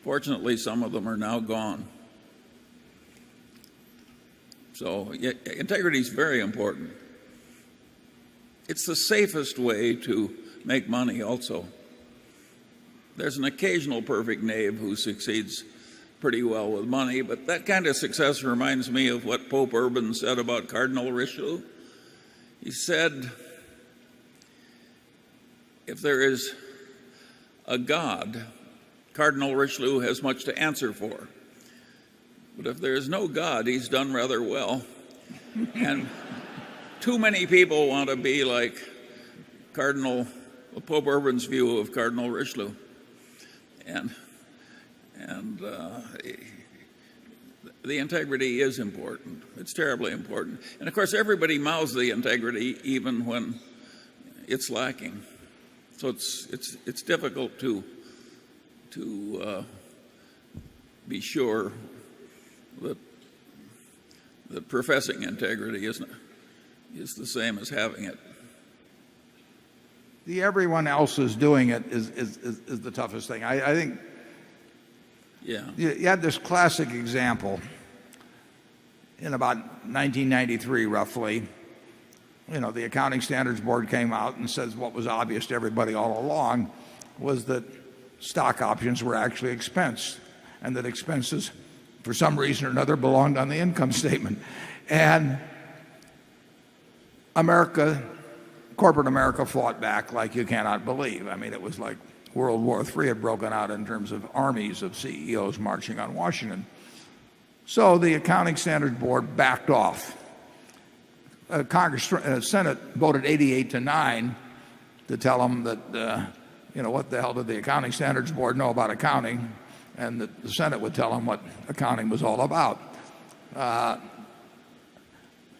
Fortunately, some of them are now gone. So integrity is very important. It's the safest way to make money also. There's an occasional perfect knave who succeeds pretty well with money, but that kind of success reminds me of what Pope Urban said about Cardinal Richelieu. He said, if there is a God, Cardinal Richelieu has much to answer for. But if there is no God, he's done rather well. And too many people want to be like Pope Urban's view of Cardinal Richelieu. And the integrity is important. It's terribly important. And of course, everybody mouths the integrity even when it's lacking. So it's difficult to be sure that professing integrity is the same as having it. The everyone else is doing it is the toughest thing. I think. Yeah. You had this classic example in about 1993, roughly. The Accounting Standards Board came out and says what was obvious to everybody all along was that stock options were actually expensed, and that expenses, for some reason or another, belonged on the income statement. And corporate America fought back like you cannot believe. I mean, it was like World War III had broken out in terms of armies of CEOs marching on Washington. So the Accounting Standards Board backed off. Senate voted 88-9 to tell them that, what the hell did the Accounting Standards Board know about accounting, and that the Senate would tell them what accounting was all about.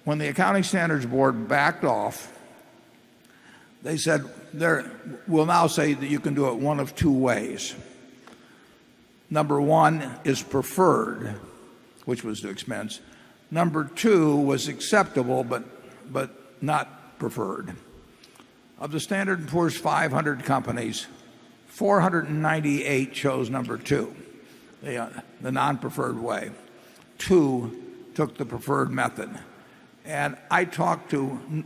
When the Accounting Standards Board backed off, they said, we'll now say that you can do it one of two ways. Number one is preferred, which was to expense. Number two was acceptable, but not preferred. Of the Standard & Poor's 500 companies, 498 chose number two, the non-preferred way. 2 took the preferred method. And I talked to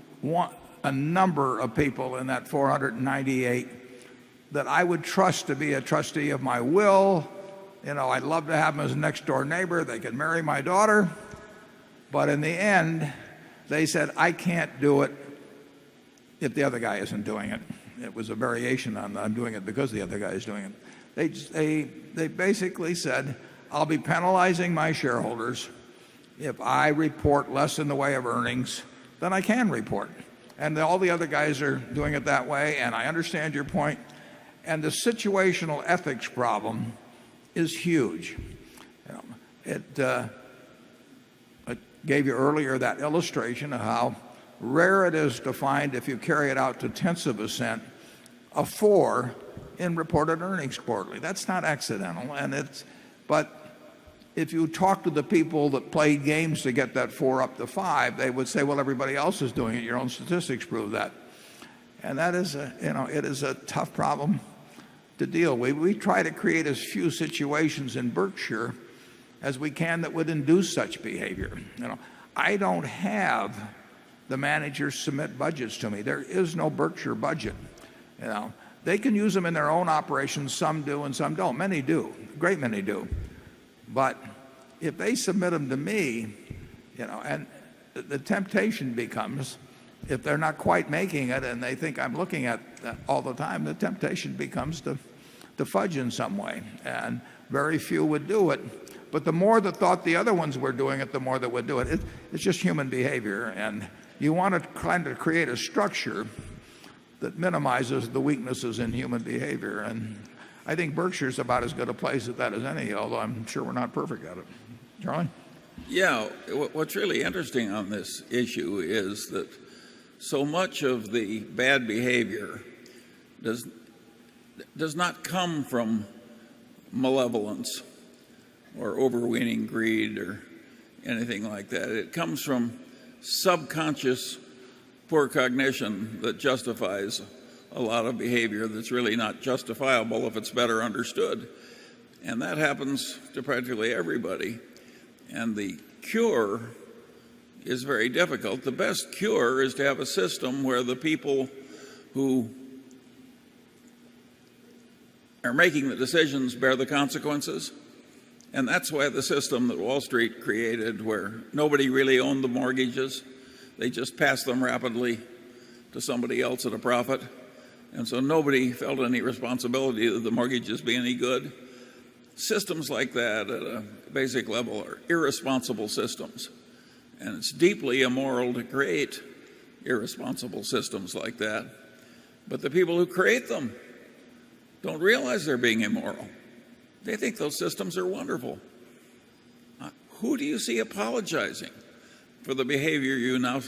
a number of people in that 498 that I would trust to be a trustee of my will. I'd love to have them as a next door neighbor. They could marry my daughter. But in the end, they said, I can't do it if the other guy isn't doing it. It was a variation on I'm doing it because the other guy is doing it. They basically said, I'll be penalizing my shareholders if I report less in the way of earnings than I can report. And all the other guys are doing it that way, and I understand your point. And the situational ethics problem is huge. I gave you earlier that illustration of how rare it is to find, if you carry it out to tenths of a cent, a 4 in reported earnings quarterly. That's not accidental, but if you talk to the people that played games to get that 4 up to 5, they would say, well, everybody else is doing it. Your own statistics prove that. And that is it is a tough problem to deal with. We try to create as few situations in Berkshire as we can that would induce such behavior. I don't have the managers submit budgets to me. There is no Berkshire budget. They can use them in their own operations. Some do and some don't. Many do. A great many do. But if they submit them to me, and the temptation becomes, if they're not quite making it and they think I'm looking at that all the time, the temptation becomes to fudge in some way. And very few would do it. But the more that thought the other ones were doing it, the more that would do it. It's just human behavior. And you want to kind of create a structure that minimizes the weaknesses in human behavior. And I think Berkshire's about as good a place at that as any, although I'm sure we're not perfect at it. Charlie? Yeah, what's really interesting on this issue is that so much of the bad behavior does not come from malevolence or overweening greed or anything like that. It comes from subconscious poor cognition that justifies a lot of behavior that's really not justifiable if it's better understood. And that happens to practically everybody. And the cure is very difficult. The best cure is to have a system where the people who are making the decisions bear the consequences. And that's why the system that Wall Street created, where nobody really owned the mortgages, they just passed them rapidly to somebody else at a profit. And so nobody felt any responsibility that the mortgages be any good. Systems like that at a basic level are irresponsible systems. And it's deeply immoral to create irresponsible systems like that. But the people who create them don't realize they're being immoral. They think those systems are wonderful. Who do you see apologizing for the behavior you now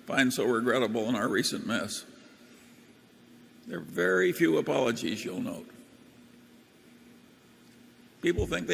find so regrettable in our recent mess? There are very few apologies, you'll note. People think they